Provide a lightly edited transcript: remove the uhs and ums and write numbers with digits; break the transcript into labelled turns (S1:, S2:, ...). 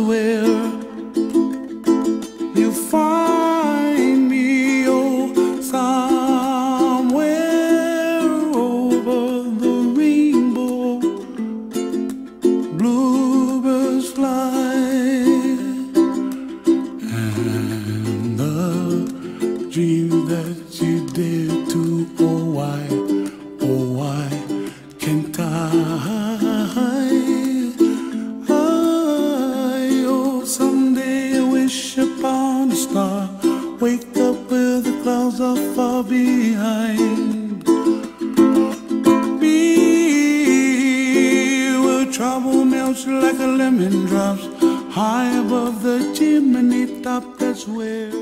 S1: where you find me, oh, somewhere over the rainbow. Bluebirds fly, and the dream that you did to, oh why can't I? Oh, someday I wish upon a star, wake up where the clouds are far behind me, where trouble melts like a lemon drops high above the chimney top. That's where